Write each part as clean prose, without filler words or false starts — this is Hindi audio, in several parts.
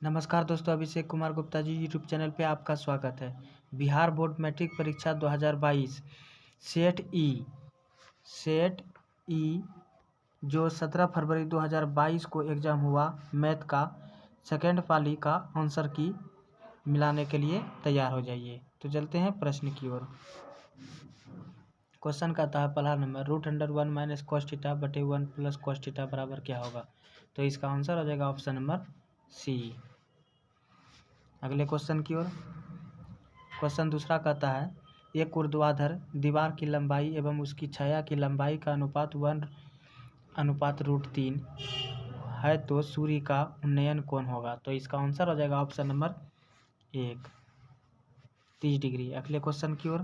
नमस्कार दोस्तों, अभिषेक कुमार गुप्ता जी यूट्यूब चैनल पे आपका स्वागत है। बिहार बोर्ड मैट्रिक परीक्षा 2022 सेट ई जो 17 फरवरी 2022 को एग्ज़ाम हुआ, मैथ का सेकेंड पाली का आंसर की मिलाने के लिए तैयार हो जाइए। तो चलते हैं प्रश्न की ओर। क्वेश्चन का था पहला नंबर, √1 माइनस cos थीटा बटे 1 प्लस cos थीटा बराबर क्या होगा। तो इसका आंसर हो जाएगा ऑप्शन नंबर सी। अगले क्वेश्चन की ओर। क्वेश्चन दूसरा कहता है, एक ऊर्ध्वाधर दीवार की लंबाई एवं उसकी छाया की लंबाई का अनुपात 1:√3 है तो सूर्य का उन्नयन कोण होगा। तो इसका आंसर हो जाएगा ऑप्शन नंबर 1, 30 डिग्री। अगले क्वेश्चन की ओर।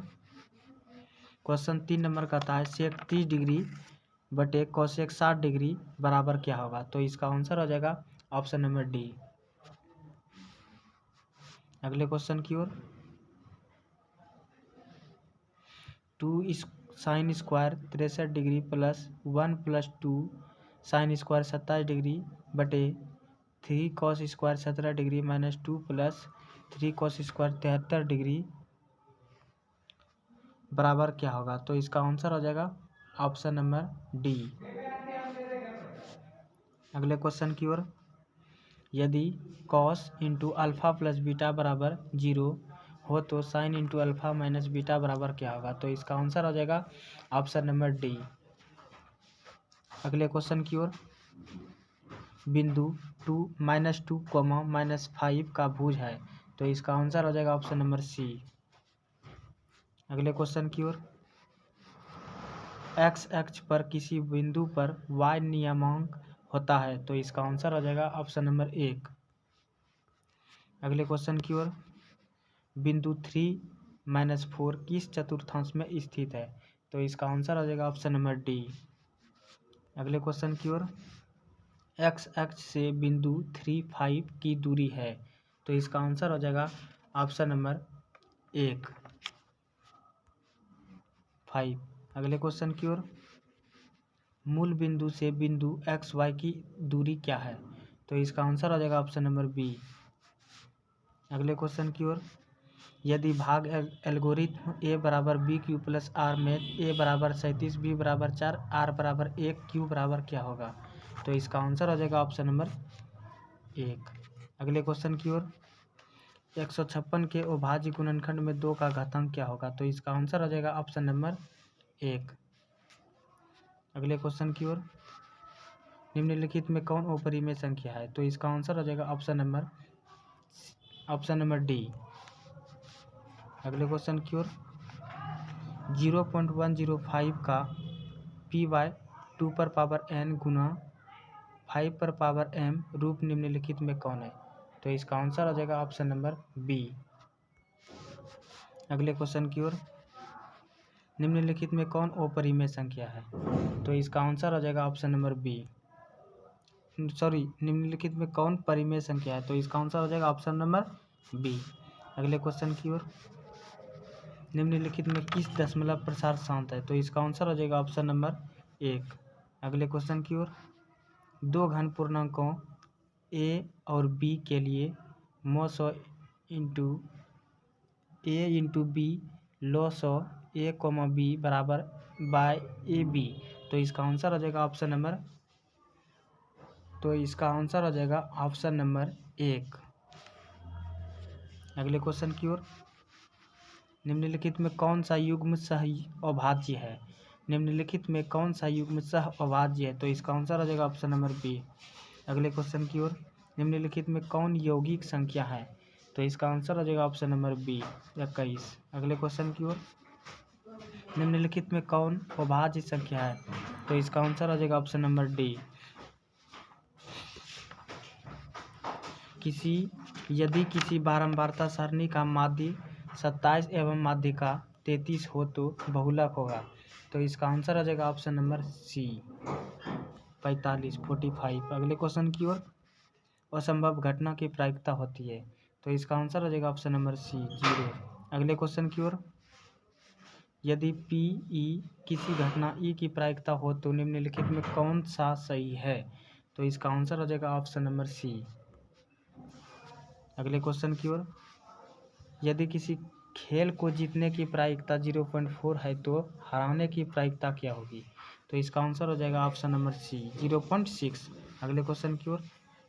क्वेश्चन 3 नंबर कहता है, सेक 30 डिग्री बटे कोसेक 60 डिग्री बराबर क्या होगा। तो इसका आंसर हो जाएगा ऑप्शन नंबर डी। अगले क्वेश्चन की ओर। 2 sine square 63 degree plus 1 plus 2 sine square 27 degree बटे 3 cos square 17 degree minus 2 plus 3 cos square 73 degree बराबर क्या होगा। तो इसका आंसर हो जाएगा ऑप्शन नंबर डी। अगले क्वेश्चन की ओर। यदि cos into alpha plus beta बराबर 0 हो तो sine into alpha minus beta बराबर क्या होगा। तो इसका आंसर हो जाएगा ऑप्शन नंबर डी। अगले क्वेश्चन की ओर। बिंदु -2, -5 का भुज है तो इसका आंसर हो जाएगा ऑप्शन नंबर सी। अगले क्वेश्चन की ओर। एक्स अक्ष पर किसी बिंदु पर y नियमांक होता है तो इसका आंसर हो जाएगा ऑप्शन नंबर 1। अगले क्वेश्चन की ओर। बिंदु 3-4 किस चतुर्थांश में स्थित है तो इसका आंसर हो जाएगा ऑप्शन नंबर डी। अगले क्वेश्चन की ओर। एक्स अक्ष से बिंदु 3-5 की दूरी है तो इसका आंसर हो जाएगा ऑप्शन नंबर 1, 5। अगले क्वेश्चन की ओर। मूल बिंदु से बिंदु एक्स वाई की दूरी क्या है तो इसका आंसर हो जाएगा ऑप्शन नंबर बी। अगले क्वेश्चन की ओर। यदि भाग एल्गोरिथ्म a बराबर b³ प्लस r में a बराबर 37, b बराबर 4, r बराबर 1, q बराबर क्या होगा। तो इसका आंसर हो जाएगा ऑप्शन नंबर 1। अगले क्वेश्चन की ओर। 156 के अभाज्य गुणनखंड में 2 का घातांक क्या होगा तो इसका आंसर हो जाएगा ऑप्शन नंबर 1। अगले क्वेश्चन की ओर। निम्नलिखित में कौन अपरिमेय संख्या है तो इसका आंसर हो जाएगा ऑप्शन नंबर डी। अगले क्वेश्चन की ओर। 0.105 का p/2 पर पावर n गुना 5 पर पावर m रूप निम्नलिखित में कौन है तो इसका आंसर हो जाएगा ऑप्शन नंबर बी। अगले क्वेश्चन की ओर। निम्नलिखित में कौन अपरिमेय संख्या है तो इसका आंसर हो जाएगा ऑप्शन नंबर बी। निम्नलिखित में कौन परिमेय संख्या है तो इसका आंसर हो जाएगा ऑप्शन नंबर बी। अगले क्वेश्चन की ओर। निम्नलिखित में किस दशमलव प्रसार शांत है तो इसका आंसर हो जाएगा ऑप्शन नंबर 1। अगले क्वेश्चन की ओर। 2 घन पूर्णांकों a और b के लिए मॉस a इंटू बी लॉस a, b बराबर बाय ए बी तो इसका आंसर हो जाएगा ऑप्शन नंबर 1। अगले क्वेश्चन की ओर। निम्नलिखित में कौन सा युग्म सह अभाज्य है तो इसका आंसर हो जाएगा ऑप्शन नंबर बी। अगले क्वेश्चन की ओर। निम्नलिखित में कौन यौगिक संख्या है तो इसका आंसर हो जाएगा ऑप्शन नंबर बी, 21। अगले क्वेश्चन की ओर। निम्नलिखित में कौन अभाज्य संख्या है तो इसका आंसर हो जाएगा ऑप्शन नंबर डी। यदि किसी बारंबारता सारणी का माध्य 27 एवं माध्यिका 33 हो तो बहुलक होगा तो इसका आंसर हो जाएगा ऑप्शन नंबर सी, 45। अगले क्वेश्चन की ओर। असंभव घटना की प्रायिकता होती है तो इसका आंसर हो जाएगा ऑप्शन नंबर सी, 0। अगले क्वेश्चन की ओर। यदि पी ई किसी घटना ई की प्रायिकता हो तो निम्नलिखित में कौन सा सही है तो इसका आंसर हो जाएगा ऑप्शन नंबर सी। अगले क्वेश्चन की ओर, यदि किसी खेल को जीतने की प्रायिकता 0.4 है तो हराने की प्रायिकता क्या होगी? तो इसका आंसर हो जाएगा ऑप्शन नंबर सी 0.6। अगले क्वेश्चन की ओर,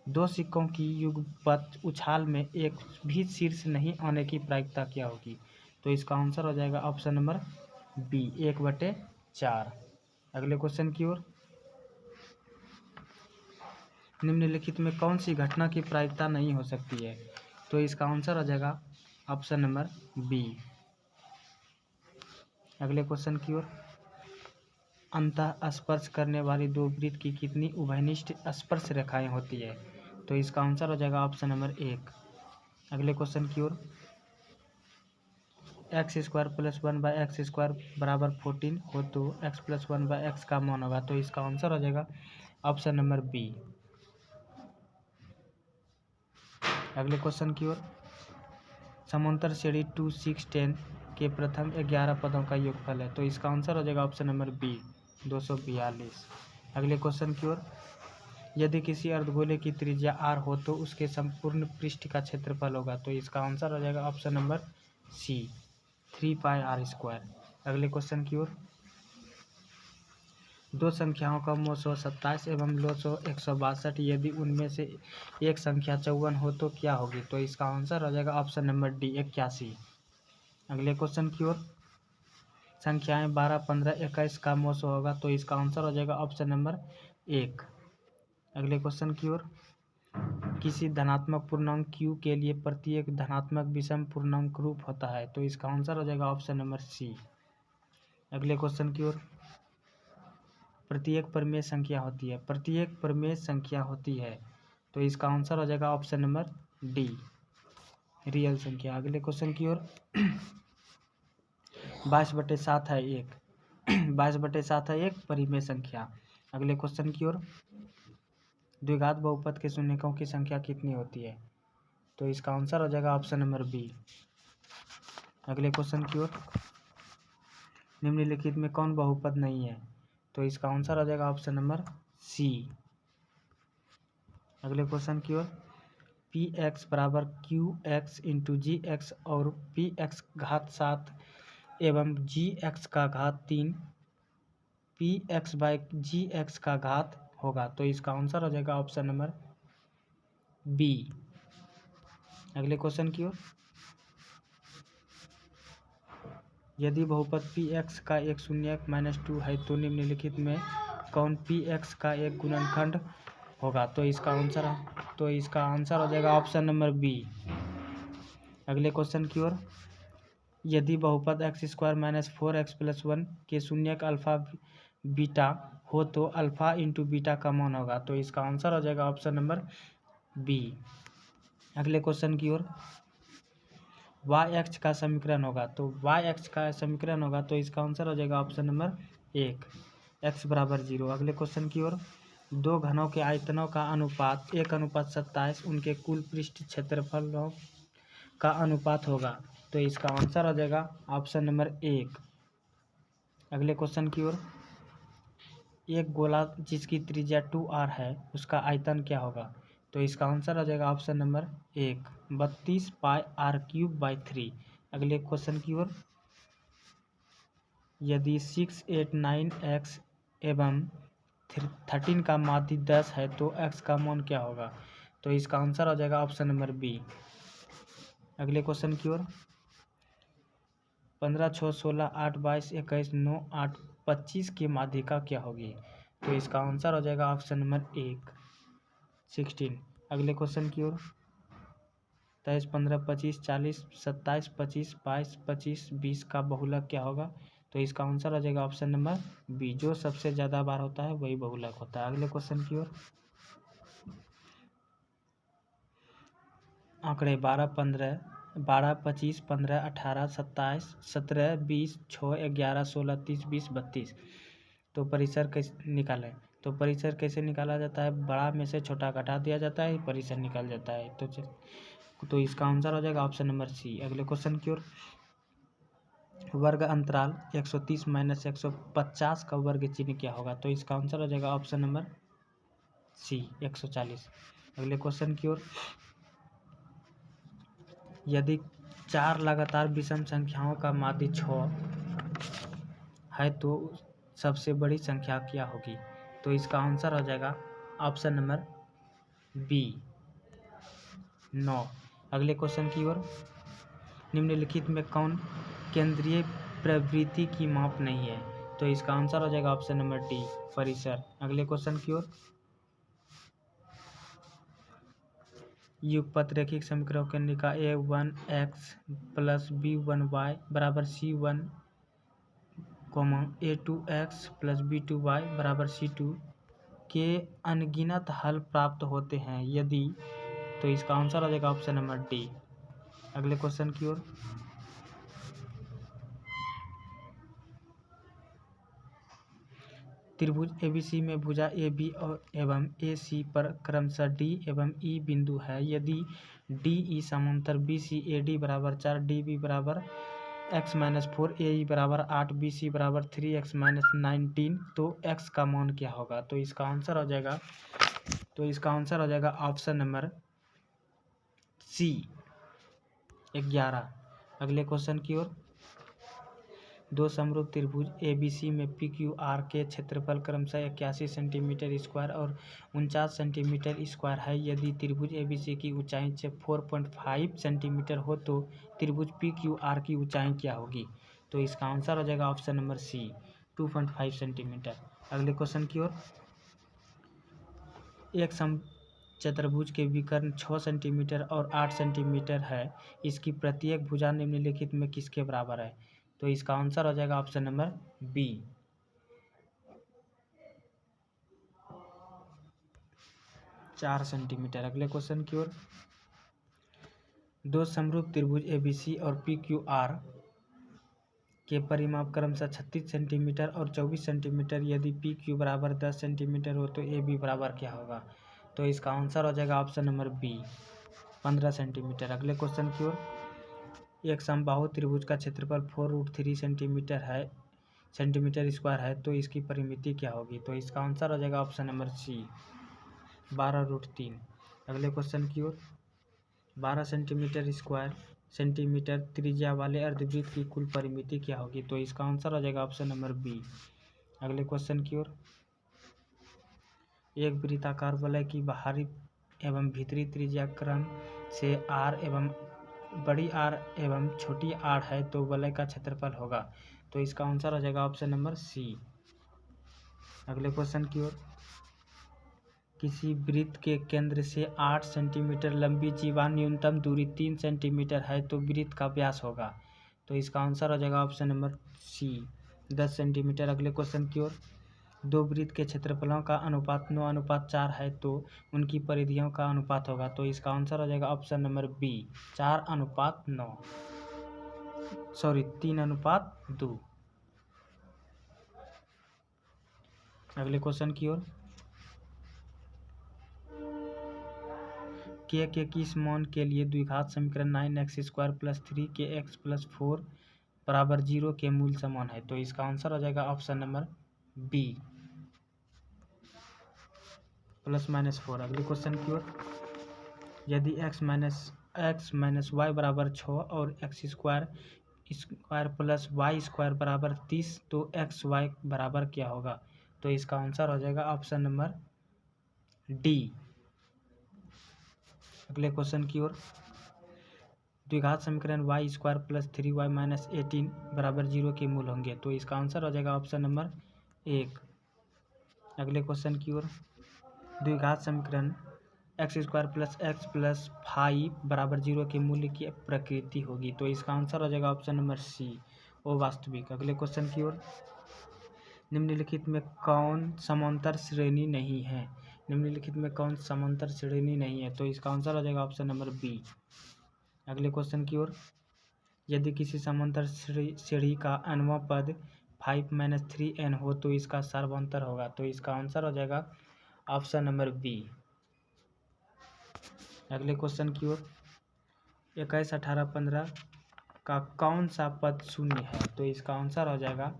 दो सिक्कों की युगपत उछाल में एक भी शीर्ष नहीं आने की प्रायिकता क्या होगी? तो इसका आंसर हो जाएगा ऑप्शन नंबर बी 1/4। अगले क्वेश्चन की ओर, निम्नलिखित में कौन सी घटना की प्रायिकता नहीं हो सकती है? तो इसका आंसर हो जाएगा ऑप्शन नंबर बी। अगले क्वेश्चन की ओर, अंतः स्पर्श करने वाली दो वृत्त की कितनी उभयनिष्ठ स्पर्श रेखाएं होती है? तो इसका आंसर हो जाएगा ऑप्शन नंबर 1। अगले क्वेश्चन की ओर, x² + 1/x² बराबर 14 हो तो x + 1/x का मान होगा। तो इसका आंसर हो जाएगा ऑप्शन नंबर बी। अगले क्वेश्चन की ओर, समांतर श्रेणी 2, 6, 10 के प्रथम 11 पदों का योगफल है। तो इसका आंसर हो जाएगा ऑप्शन नंबर बी 242। अगले क्वेश्चन की ओर, यदि किसी अर्धगोले की त्रिज्या r हो तो उसके संपूर्ण पृष्ठ का क्षेत्रफल होगा। तो इसका आंसर हो जाएगा ऑप्शन नंबर सी 3πr²। अगले क्वेश्चन की ओर, दो संख्याओं का मो 127 एवं लो 162, यदि उनमें से एक संख्या 54 हो तो क्या होगी? तो इसका आंसर हो जाएगा ऑप्शन नंबर डी 81। अगले क्वेश्चन की ओर, संख्याएं 12, 15, 21 का मो 100 होगा। तो इसका आंसर हो जाएगा ऑप्शन नंबर 1। अगले क्वेश्चन की ओर, किसी धनात्मक पूर्णांक q के लिए प्रत्येक धनात्मक विषम पूर्णांक रूप होता है। तो इसका आंसर हो जाएगा ऑप्शन नंबर सी। अगले क्वेश्चन की ओर, प्रत्येक परिमेय संख्या होती है, प्रत्येक परिमेय संख्या होती है। तो इसका आंसर हो जाएगा ऑप्शन नंबर डी रियल संख्या। अगले क्वेश्चन की ओर, 22/7 है एक 22/7 है एक परिमेय संख्या। अगले क्वेश्चन की ओर, द्विघात बहुपद के शून्यकों की संख्या कितनी होती है? तो इसका आंसर हो जाएगा ऑप्शन नंबर बी। अगले क्वेश्चन की ओर, निम्नलिखित में कौन बहुपद नहीं है? तो इसका आंसर हो जाएगा ऑप्शन नंबर सी। अगले क्वेश्चन की ओर, px बराबर qx इंटू जी एक्स और px घात 7 एवं gx का घात 3 px/gx का घात होगा। तो इसका आंसर हो जाएगा ऑप्शन नंबर बी। अगले क्वेश्चन की ओर, यदि बहुपद px का एक शून्यक -2 है तो निम्नलिखित में कौन px का एक गुणनखंड होगा? तो इसका आंसर हो जाएगा ऑप्शन नंबर बी। अगले क्वेश्चन की ओर, यदि बहुपद x² - 4x + 1 के शून्यक अल्फा बीटा हो तो अल्फा इंटू बीटा का मान होगा। तो इसका आंसर हो जाएगा ऑप्शन नंबर बी। अगले क्वेश्चन की ओर, y का समीकरण होगा तो इसका आंसर हो जाएगा ऑप्शन नंबर 1 x = 0। अगले क्वेश्चन की ओर, दो घनों के आयतनों का अनुपात 1/27 उनके कुल पृष्ठ क्षेत्रफलों का अनुपात होगा। तो इसका आंसर हो जाएगा ऑप्शन नंबर 1। अगले क्वेश्चन की ओर, एक गोला जिसकी त्रिज्या 2r है उसका आयतन क्या होगा? तो इसका आंसर हो जाएगा ऑप्शन नंबर 1 32πr³/3। अगले क्वेश्चन की ओर, यदि 6, 8, 9x एवं 13 का माध्य 10 है तो x का मान क्या होगा? तो इसका आंसर हो जाएगा ऑप्शन नंबर बी। अगले क्वेश्चन की ओर, 15, 6, 16, 8, 22, 21, 9, 8, 25 की माध्यिका क्या होगी? तो इसका आंसर हो जाएगा ऑप्शन नंबर 1 16। अगले क्वेश्चन की ओर, 23, 15, 25, 40, 27, 25, 22, 25, 20 का बहुलक क्या होगा? तो इसका आंसर हो जाएगा ऑप्शन नंबर बी। जो सबसे ज़्यादा बार होता है वही बहुलक होता है। अगले क्वेश्चन की ओर, आंकड़े 12, 15, 12, 25, 15, 18, 27, 17, 20, 6, 11, 16, 30, 20, 32। तो परिसर कैसे निकालें? तो परिसर कैसे निकाला जाता है? बड़ा में से छोटा घटा दिया जाता है, परिसर निकल जाता है। तो इसका आंसर हो जाएगा ऑप्शन नंबर सी। अगले क्वेश्चन की ओर, वर्ग अंतराल 130 - 150 का वर्ग चिन्ह क्या होगा? तो इसका आंसर हो जाएगा ऑप्शन नंबर सी 140। अगले क्वेश्चन की ओर, यदि 4 लगातार विषम संख्याओं का माध्य 6 है तो सबसे बड़ी संख्या क्या होगी? तो इसका आंसर हो जाएगा ऑप्शन नंबर बी 9। अगले क्वेश्चन की ओर, निम्नलिखित में कौन केंद्रीय प्रवृत्ति की माप नहीं है? तो इसका आंसर हो जाएगा ऑप्शन नंबर डी परिसर। अगले क्वेश्चन की ओर, युगपत रैखिक समीकरण के निका a1x प्लस b1y बराबर c1 a2x प्लस b2y बराबर c2 के अनगिनत हल प्राप्त होते हैं यदि? तो इसका आंसर हो जाएगा ऑप्शन नंबर डी। अगले क्वेश्चन की ओर, त्रिभुज एबीसी में भुजा ए बी एवं ए सी पर क्रमशः डी एवं ई बिंदु है यदि डी ई समांतर बी सी ए डी बराबर 4 डी बी बराबर x-4 ए ई बराबर 8 बी सी बराबर 3x-19 तो x का मान क्या होगा? तो इसका आंसर हो जाएगा ऑप्शन नंबर सी 11। अगले क्वेश्चन की ओर, दो समरूप त्रिभुज एबीसी में पी क्यू आर के क्षेत्रफल क्रमशः 81 सेंटीमीटर स्क्वायर और 49 सेंटीमीटर स्क्वायर है यदि त्रिभुज एबीसी की ऊंचाई 4.5 सेंटीमीटर हो तो त्रिभुज पी क्यू आर की ऊंचाई क्या होगी? तो इसका आंसर हो जाएगा ऑप्शन नंबर सी 2.5 सेंटीमीटर। अगले क्वेश्चन की ओर, एक समचतुर्भुज के विकर्ण 6 सेंटीमीटर और 8 सेंटीमीटर है, इसकी प्रत्येक भुजा निम्नलिखित में किसके बराबर है? तो इसका आंसर हो जाएगा ऑप्शन नंबर बी 4 सेंटीमीटर। अगले क्वेश्चन की ओर, दो समरूप त्रिभुज एबीसी और पी क्यू आर के परिमाप क्रमशः 36 सेंटीमीटर और 24 सेंटीमीटर यदि पी क्यू बराबर 10 सेंटीमीटर हो तो ए बी बराबर क्या होगा? तो इसका आंसर हो जाएगा ऑप्शन नंबर बी 15 सेंटीमीटर। अगले क्वेश्चन की ओर, एक समबाहु त्रिभुज का क्षेत्रफल 4√3 सेंटीमीटर स्क्वायर है तो इसकी परिमिति क्या होगी? तो इसका आंसर हो जाएगा ऑप्शन नंबर सी 12√3। अगले क्वेश्चन की ओर, 12 सेंटीमीटर स्क्वायर सेंटीमीटर त्रिज्या वाले अर्धवृत्त की कुल परिमिति क्या होगी? तो इसका आंसर हो जाएगा ऑप्शन नंबर बी। अगले क्वेश्चन की ओर, एक वृत्ताकार वलय की बाहरी एवं भीतरी त्रिज्या क्रम से r एवं बड़ी R एवं छोटी r है तो वलय का क्षेत्रफल होगा। तो इसका आंसर हो जाएगा ऑप्शन नंबर सी। अगले क्वेश्चन की ओर, किसी वृत्त के केंद्र से 8 सेंटीमीटर लंबी जीवा न्यूनतम दूरी 3 सेंटीमीटर है तो वृत्त का व्यास होगा। तो इसका आंसर हो जाएगा ऑप्शन नंबर सी 10 सेंटीमीटर। अगले क्वेश्चन की ओर, दो वृत्त के क्षेत्रफलों का अनुपात 9:4 है तो उनकी परिधियों का अनुपात होगा। तो इसका आंसर हो जाएगा ऑप्शन नंबर बी 3:2। अगले क्वेश्चन की ओर, के किस मान के लिए द्विघात समीकरण 9x² + 3kx + 4 बराबर 0 के मूल समान है? तो इसका आंसर हो जाएगा ऑप्शन नंबर बी +-4। अगले क्वेश्चन की ओर, यदि x - y बराबर 6 और x² + y² बराबर 30 तो xy बराबर क्या होगा? तो इसका आंसर हो जाएगा ऑप्शन नंबर डी। अगले क्वेश्चन की ओर, द्विघात समीकरण y² + 3y - 18 बराबर 0 के मूल होंगे। तो इसका आंसर हो जाएगा ऑप्शन नंबर 1। अगले क्वेश्चन की ओर, द्विघात समीकरण x² + x + 5 बराबर 0 के मूल्य की प्रकृति होगी। तो इसका आंसर हो जाएगा ऑप्शन नंबर सी अवास्तविक। अगले क्वेश्चन की ओर, निम्नलिखित में कौन समांतर श्रेणी नहीं है? निम्नलिखित में कौन समांतर श्रेणी नहीं है? तो इसका आंसर हो जाएगा ऑप्शन नंबर बी। अगले क्वेश्चन की ओर, यदि किसी समांतर श्रेणी का nवां पद 5 - 3n हो तो इसका सर्वांतर होगा। तो इसका आंसर हो जाएगा ऑप्शन नंबर बी। अगले क्वेश्चन की ओर, 21, 18, 15 का कौन सा पद शून्य है? तो इसका आंसर हो जाएगा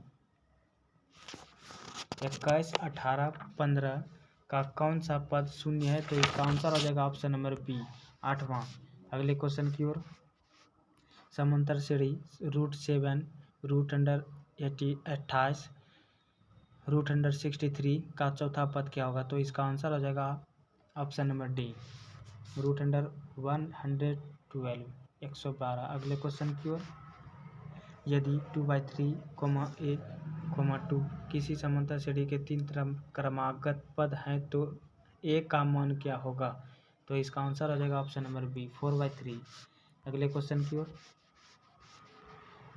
21, 18, 15 का कौन सा पद शून्य है? तो इसका आंसर हो जाएगा ऑप्शन नंबर बी 8वां। अगले क्वेश्चन की ओर, समांतर श्रेणी √7 √28 √63 का चौथा पद क्या होगा? तो इसका आंसर हो जाएगा ऑप्शन नंबर डी, √112 112। अगले क्वेश्चन की ओर, यदि 2/3, a, 2 किसी समांतर श्रेणी के 3 क्रमागत पद हैं तो a का मान क्या होगा? तो इसका आंसर हो जाएगा ऑप्शन नंबर बी, 4/3। अगले क्वेश्चन की ओर,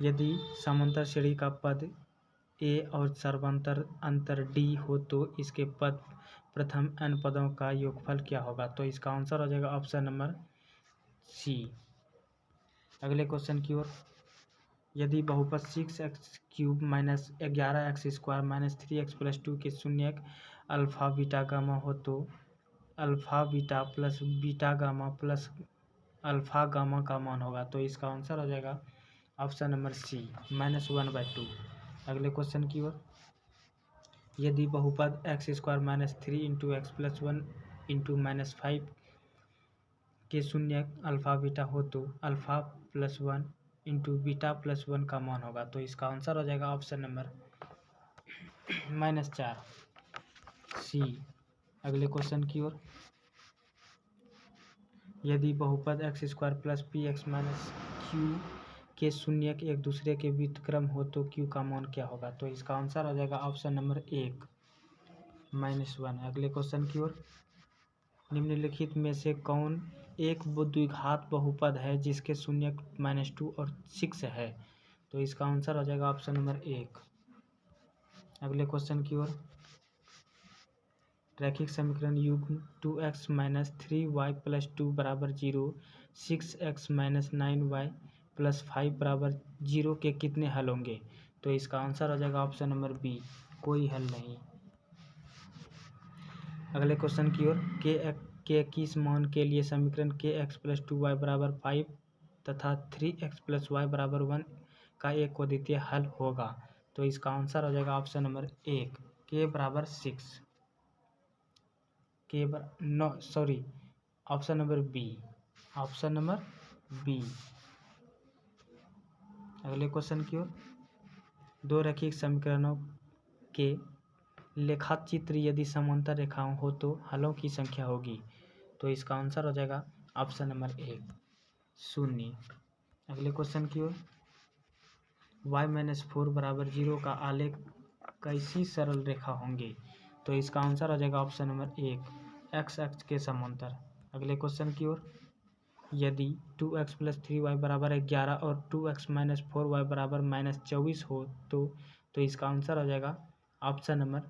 यदि समांतर श्रेणी का पद a और सर्वांतर अंतर d हो तो इसके पद प्रथम n पदों का योगफल क्या होगा? तो इसका आंसर हो जाएगा ऑप्शन नंबर सी। अगले क्वेश्चन की ओर, यदि बहुपद 6x³ - 11x² - 3x + 2 के शून्यक अल्फा बीटा गामा हो तो alpha beta plus beta gamma plus alpha gamma का मान होगा? तो इसका आंसर हो जाएगा ऑप्शन नंबर सी, -1/2। अगले क्वेश्चन की ओर, यदि बहुपद x² - 3 × x + 1 × -5 के शून्यक अल्फा बीटा हो तो अल्फा + 1 × बीटा + 1 का मान होगा? तो इसका आंसर हो जाएगा ऑप्शन नंबर -4, सी। अगले क्वेश्चन की ओर, यदि बहुपद x² + px - q के शून्यक एक दूसरे के व्युत्क्रम हो तो q का मान क्या होगा? तो इसका आंसर हो जाएगा ऑप्शन नंबर 1, -1। अगले क्वेश्चन की ओर, निम्नलिखित में से कौन एक द्विघात बहुपद है जिसके शून्यक -2 और 6 है? तो इसका आंसर हो जाएगा ऑप्शन नंबर 1। अगले क्वेश्चन की ओर, रैखिक समीकरण युग्म 2x - 3y + 2 = 0, 6x - 9y + 5 = 0 के कितने हल होंगे? तो इसका आंसर हो जाएगा ऑप्शन नंबर बी, कोई हल नहीं। अगले क्वेश्चन की ओर, के किस मान के लिए समीकरण kx + 2y = 5 तथा 3x + y = 1 का एक अद्वितीय हल होगा? तो इसका आंसर हो जाएगा option number 1, k = 6, option number B, option number B. अगले क्वेश्चन की ओर, दो रैखिक समीकरणों के लेखाचित्र यदि समांतर रेखाओं हो तो हलों की संख्या होगी? तो इसका आंसर हो जाएगा ऑप्शन नंबर 1, 0। अगले क्वेश्चन की ओर, y - 4 = 0 का आलेख कैसी सरल रेखा होंगे? तो इसका आंसर हो जाएगा ऑप्शन नंबर 1, x अक्ष के समांतर। अगले क्वेश्चन की ओर, यदि 2x + 3y = 11 और 2x - 4y = -24 हो तो इसका आंसर हो जाएगा ऑप्शन नंबर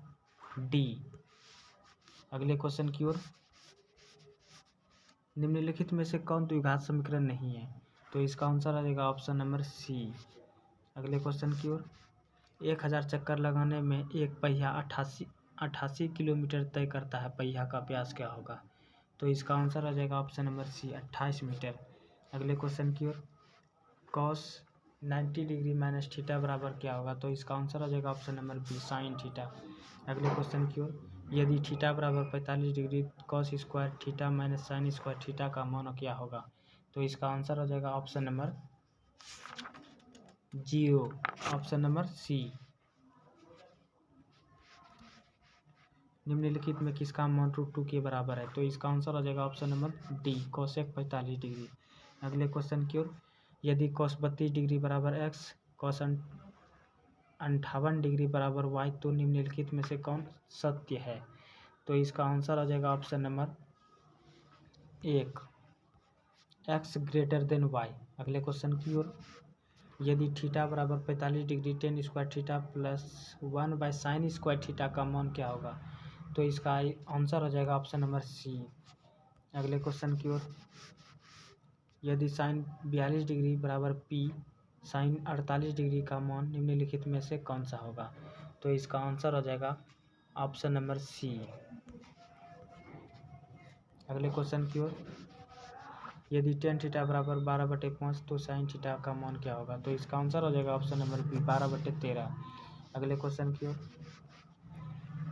डी। अगले क्वेश्चन की ओर, निम्नलिखित में से कौन द्विघात समीकरण नहीं है? तो इसका आंसर आ जाएगा ऑप्शन नंबर सी। अगले क्वेश्चन की ओर, 1000 चक्कर लगाने में एक पहिया 88 किलोमीटर तय करता है, पहिया का व्यास क्या होगा? तो इसका आंसर आ जाएगा ऑप्शन नंबर सी, 28 मीटर। अगले क्वेश्चन की ओर, cos 90 डिग्री माइनस थीटा बराबर क्या होगा? तो इसका आंसर आ जाएगा option number B, sine theta. अगले क्वेश्चन की ओर, यदि थीटा बराबर 45 degree cos square theta minus sine square theta का मान क्या होगा? तो इसका आंसर आ जाएगा option number 0, option number C. निम्नलिखित में किसका मान √2 के बराबर है? तो इसका आंसर आ जाएगा option number D, cosec 45 degree. अगले क्वेश्चन की ओर, यदि cos 32 डिग्री बराबर x, cos 58 डिग्री बराबर y तो निम्नलिखित में से कौन सत्य है? तो इसका आंसर आ जाएगा ऑप्शन नंबर 1, x > y। अगले क्वेश्चन की ओर, यदि थीटा बराबर 45 degree tan square theta plus 1/sin square theta का मान क्या होगा? तो इसका आंसर हो जाएगा ऑप्शन नंबर सी। अगले क्वेश्चन की ओर, यदि साइन 42 डिग्री बराबर p साइन 48 डिग्री का मान निम्नलिखित में से कौन सा होगा? तो इसका आंसर हो जाएगा ऑप्शन नंबर सी। अगले क्वेश्चन की ओर, यदि tan थीटा बराबर 12/5 तो साइन थीटा का मान क्या होगा? तो इसका आंसर हो जाएगा ऑप्शन नंबर बी, 12/13। अगले क्वेश्चन की ओर,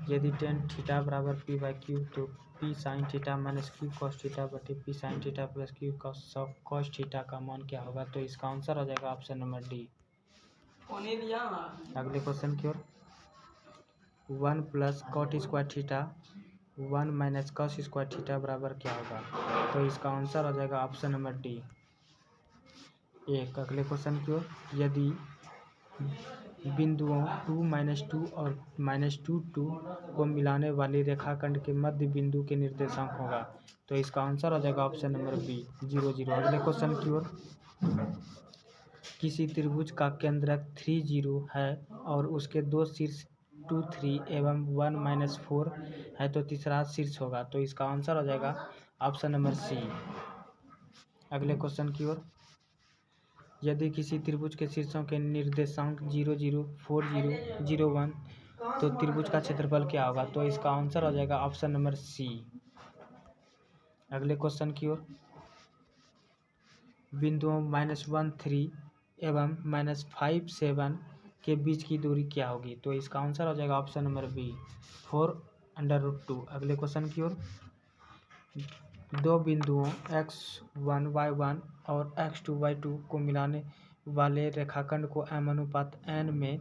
यदि tan थीटा बराबर p/q तो p sine theta minus q cos theta बटे p sine theta plus q cos theta का मान क्या होगा? तो इसका आंसर हो जाएगा ऑप्शन नंबर डी। अगले क्वेश्चन की ओर। 1 plus cot square theta 1 minus cos square theta बराबर क्या होगा? तो इसका आंसर हो जाएगा ऑप्शन नंबर डी। एक अगले क्वेश्चन की ओर। यदि बिंदुओं 2 - 2 और -2 को मिलाने वाली रेखाखंड के मध्य बिंदु के निर्देशांक होगा, तो इसका आंसर हो जाएगा ऑप्शन नंबर बी 0 0। अगले क्वेश्चन की ओर। किसी त्रिभुज का केंद्रक 3 0 है और उसके दो शीर्ष 2 3 एवं 1 - 4 है, तो तीसरा शीर्ष होगा, तो इसका आंसर हो जाएगा ऑप्शन नंबर सी। अगले क्वेश्चन की ओर। यदि किसी त्रिभुज के शीर्षों के निर्देशांक 0 0 4 0 0 1, तो त्रिभुज का क्षेत्रफल क्या होगा? तो इसका आंसर हो जाएगा ऑप्शन नंबर सी। अगले क्वेश्चन की ओर। बिंदुओं -1 3 एवं -5 7 के बीच की दूरी क्या होगी? तो इसका आंसर हो जाएगा ऑप्शन नंबर बी 4√2। अगले क्वेश्चन की ओर। दो बिंदुओं x1 y1 और x2 y2 को मिलाने वाले रेखाखंड को m/n में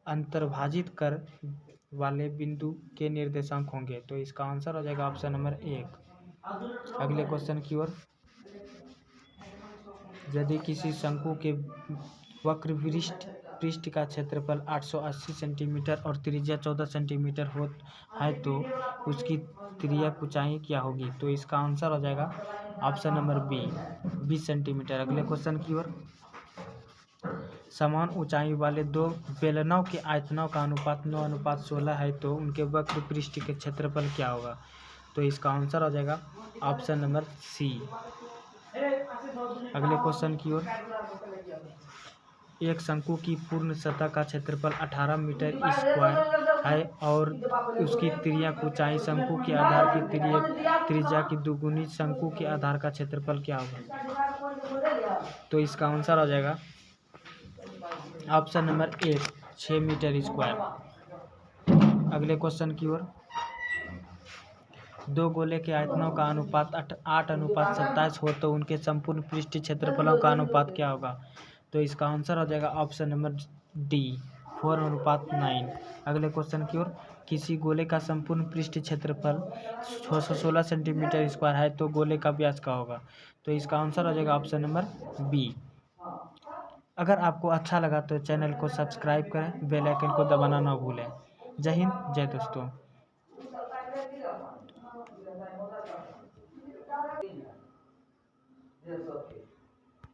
अंतर्भाजित कर वाले बिंदु के निर्देशांक होंगे, तो इसका आंसर हो जाएगा ऑप्शन नंबर 1। अगले क्वेश्चन की ओर। यदि किसी शंकु के वक्र पृष्ठ का क्षेत्रफल 880 सेंटीमीटर और त्रिज्या 14 सेंटीमीटर है, तो उसकी तिर्यक ऊंचाई क्या होगी? तो इसका आंसर हो जाएगा ऑप्शन नंबर बी 20 सेंटीमीटर। अगले क्वेश्चन की ओर। समान ऊंचाई वाले दो बेलनों के आयतनों का अनुपात 9:16 है, तो उनके वक्र पृष्ठ के क्षेत्रफल क्या होगा? तो इसका आंसर हो जाएगा ऑप्शन नंबर सी। अगले क्वेश्चन की ओर। एक शंकु की पूर्ण सतह का क्षेत्रफल 18 मीटर स्क्वायर है और उसकी तिर्यक ऊंचाई शंकु के आधार की त्रिज्या की दुगुनी शंकु के आधार का क्षेत्रफल क्या होगा? तो इसका आंसर हो जाएगा ऑप्शन नंबर 1 6 मीटर स्क्वायर। अगले क्वेश्चन की ओर। दो गोले के आयतनों का अनुपात 8:27 हो, तो उनके संपूर्ण पृष्ठ क्षेत्रफलों का अनुपात क्या होगा? तो इसका आंसर हो जाएगा ऑप्शन नंबर डी 4:9। अगले क्वेश्चन की ओर। किसी गोले का संपूर्ण पृष्ठ क्षेत्रफल 616 सेंटीमीटर स्क्वायर है, तो गोले का व्यास क्या होगा? तो इसका आंसर हो जाएगा ऑप्शन नंबर बी। अगर आपको अच्छा लगा तो चैनल को सब्सक्राइब करें, बेल आइकन को दबाना ना भूलें। जय हिंद, जय दोस्तों।